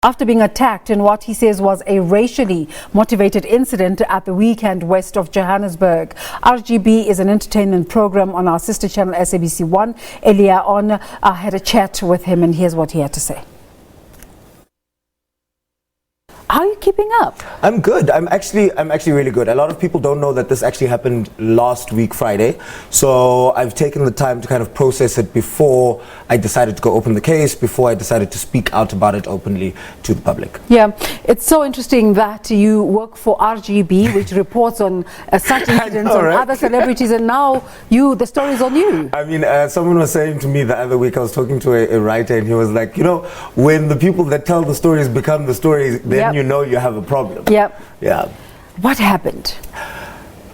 after being attacked in what he says was a racially motivated incident at the weekend west of Johannesburg. RGB is an entertainment program on our sister channel SABC 1. Earlier on, I had a chat with him and here's what he had to say. How are you keeping up? I'm good. I'm actually really good. A lot of people don't know that this actually happened last week Friday. So I've taken the time to kind of process it before I decided to go open the case, before I decided to speak out about it openly to the public. Yeah, it's so interesting that you work for RGB, which reports on such incidents on other celebrities, and now the story's on you. I mean, someone was saying to me the other week, I was talking to a writer, and he was like, you know, when the people that tell the stories become the stories, then you know you have a problem. Yep. Yeah. What happened?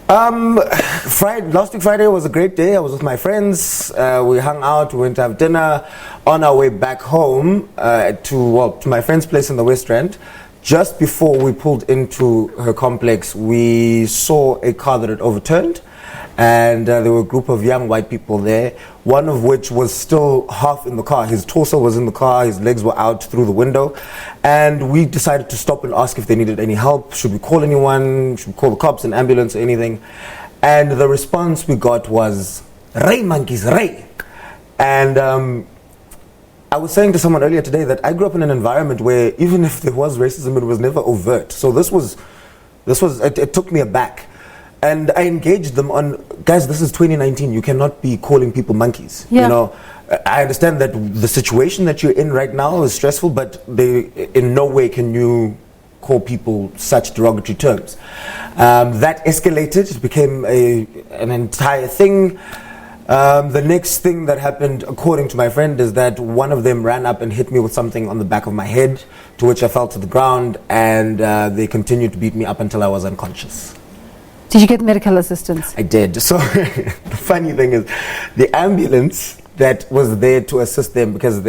Last week Friday was a great day. I was with my friends. We hung out. We went to have dinner. On our way back home to my friend's place in the West Rand, just before we pulled into her complex, we saw a car that had overturned. And there were a group of young white people there, one of which was still half in the car. His torso was in the car, his legs were out through the window. And we decided to stop and ask if they needed any help. Should we call anyone? Should we call the cops, an ambulance, or anything? And the response we got was, "Ray monkeys, Ray." And I was saying to someone earlier today that I grew up in an environment where even if there was racism, it was never overt. So it took me aback. And I engaged them on, guys, this is 2019. You cannot be calling people monkeys. Yeah. You know, I understand that the situation that you're in right now is stressful, but in no way can you call people such derogatory terms. That escalated. It became an entire thing. The next thing that happened, according to my friend, is that one of them ran up and hit me with something on the back of my head, to which I fell to the ground, and they continued to beat me up until I was unconscious. Did you get medical assistance? I did. So the funny thing is, the ambulance that was there to assist them, because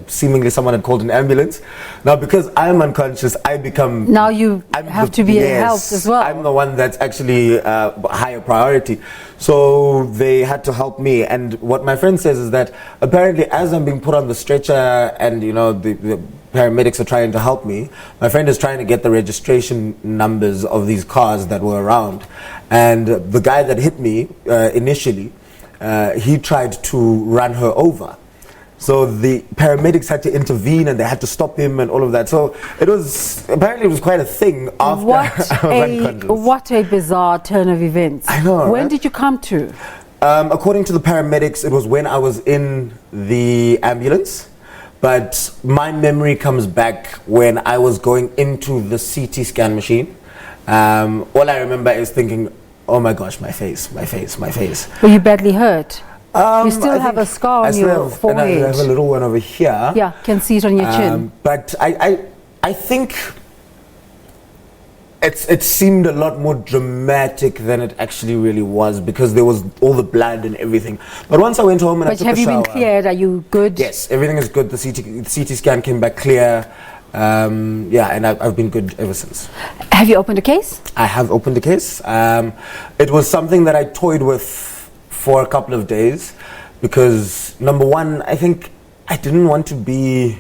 seemingly someone had called an ambulance. Now, because I'm unconscious, I become... Now you have to be helped as well. I'm the one that's actually higher priority. So they had to help me. And what my friend says is that apparently as I'm being put on the stretcher and, you know, the paramedics are trying to help me, my friend is trying to get the registration numbers of these cars that were around. And the guy that hit me initially, he tried to run her over. So the paramedics had to intervene and they had to stop him and all of that. So it was quite a thing after I was unconscious. What a bizarre turn of events. I know, When right? did you come to? According to the paramedics, it was when I was in the ambulance. But my memory comes back when I was going into the CT scan machine. All I remember is thinking, oh my gosh, my face. Were you badly hurt? You still have a scar on your forehead. And I have a little one over here. Yeah, can see it on your chin. But I think it seemed a lot more dramatic than it actually really was, because there was all the blood and everything. But once I went home and I took a shower... But have you been cleared? Are you good? Yes, everything is good. The CT scan came back clear. Yeah, and I've been good ever since. Have you opened a case? I have opened a case. It was something that I toyed with for a couple of days because, number one, I think I didn't want to be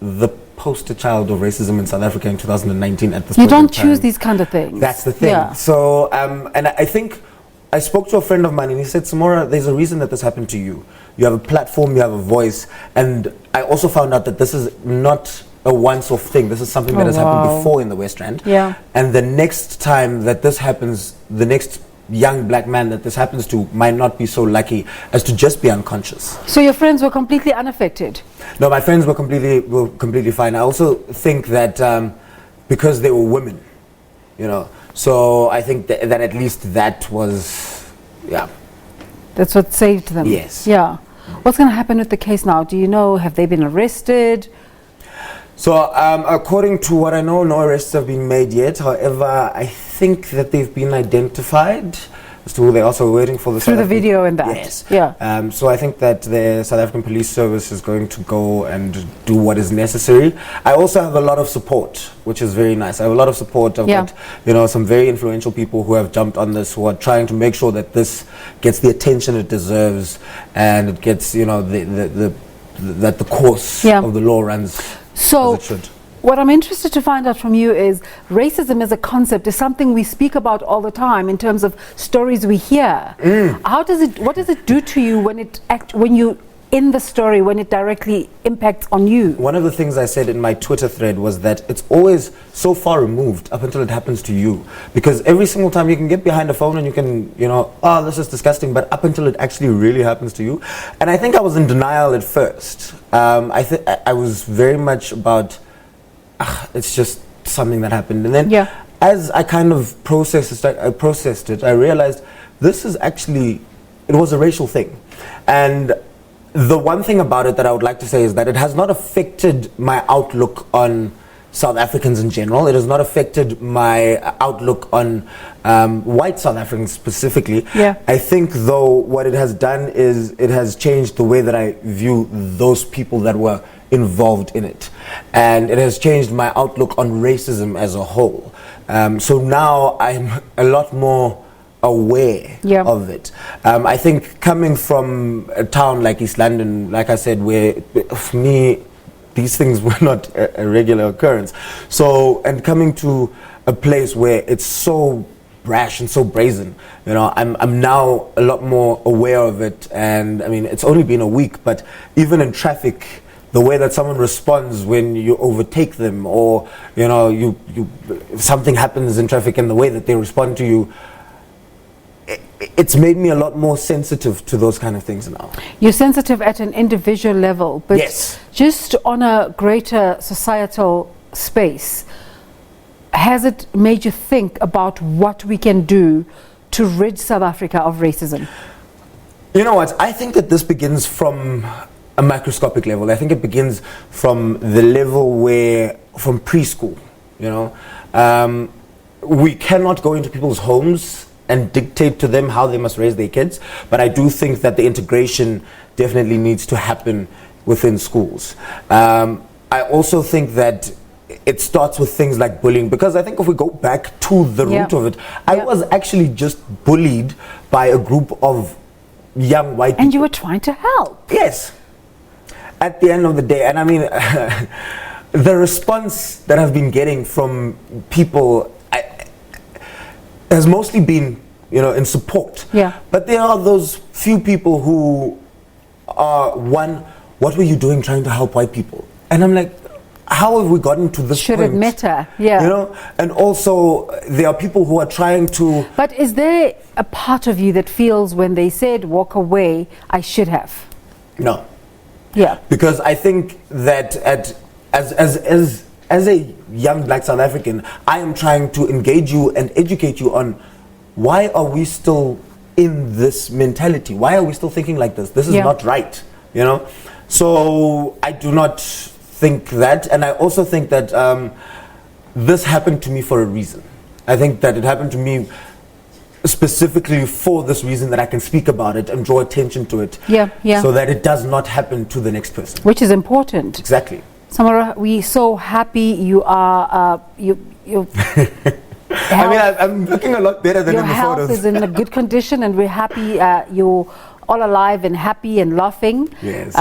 the poster child of racism in South Africa in 2019 at this point. You don't choose these kind of things. That's the thing. Yeah. So, and I think I spoke to a friend of mine and he said, Samora, there's a reason that this happened to you. You have a platform, you have a voice. And I also found out that this is not a once-off thing. This is something that has happened before in the West Rand. Yeah. And the next time that this happens, the next young black man that this happens to might not be so lucky as to just be unconscious. So your friends were completely unaffected? No, my friends were completely fine. I also think that because they were women, you know, so I think that at least that was, yeah. That's what saved them? Yes. Yeah. What's going to happen with the case now? Do you know, have they been arrested? So according to what I know, no arrests have been made yet. However, I think that they've been identified as to who they are. So we're waiting for the through the video and that. Yes. Yeah. So I think that the South African Police Service is going to go and do what is necessary. I also have a lot of support, which is very nice. I have a lot of support. I've got, you know, some very influential people who have jumped on this, who are trying to make sure that this gets the attention it deserves and it gets, you know, that the course of the law runs as it should. What I'm interested to find out from you is racism as a concept is something we speak about all the time in terms of stories we hear. What does it do to you when you in the story, when it directly impacts on you? One of the things I said in my Twitter thread was that it's always so far removed up until it happens to you. Because every single time you can get behind a phone and you can, oh, this is disgusting, but up until it actually really happens to you. And I think I was in denial at first. I was very much about, it's just something that happened. And then as I kind of processed it, I realized this is actually, it was a racial thing. And the one thing about it that I would like to say is that it has not affected my outlook on South Africans in general. It has not affected my outlook on white South Africans specifically. I think, though, what it has done is it has changed the way that I view those people that were involved in it. And it has changed my outlook on racism as a whole. So now I'm a lot more aware of it. I think coming from a town like East London, like I said, where for me these things were not a regular occurrence. So, and coming to a place where it's so brash and so brazen, I'm now a lot more aware of it. And I mean, it's only been a week, but even in traffic, the way that someone responds when you overtake them, or something happens in traffic, and the way that they respond to you, it's made me a lot more sensitive to those kind of things now. You're sensitive at an individual level, but just on a greater societal space, has it made you think about what we can do to rid South Africa of racism? You know what? I think that this begins from a microscopic level. I think it begins from the level from preschool, we cannot go into people's homes and dictate to them how they must raise their kids. But I do think that the integration definitely needs to happen within schools. I also think that it starts with things like bullying, because I think if we go back to the root of it, I was actually just bullied by a group of young white people. And you were trying to help. Yes. At the end of the day, and I mean, the response that I've been getting from people has mostly been, in support. But there are those few people who are, what were you doing trying to help white people? And I'm like, how have we gotten to this point? Should it matter? And also, there are people who are trying to... But is there a part of you that feels when they said, walk away, I should have? No. Because I think that as a young black South African, I am trying to engage you and educate you on why are we still in this mentality? Why are we still thinking like this? This is not right, So I do not think that. And I also think that this happened to me for a reason. I think that it happened to me specifically for this reason, that I can speak about it and draw attention to it. So that it does not happen to the next person. Which is important. Exactly. Samora, we're so happy you are, I mean, I'm looking a lot better than in the photos. Your health is in a good condition, and we're happy you're all alive and happy and laughing. Yes.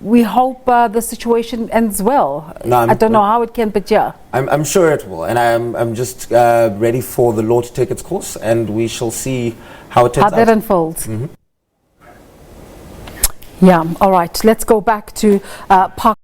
We hope the situation ends well. I don't know how it can, but I'm sure it will, and I'm just ready for the law to take its course, and we shall see how it turns out. How that unfolds. All right, let's go back to Park.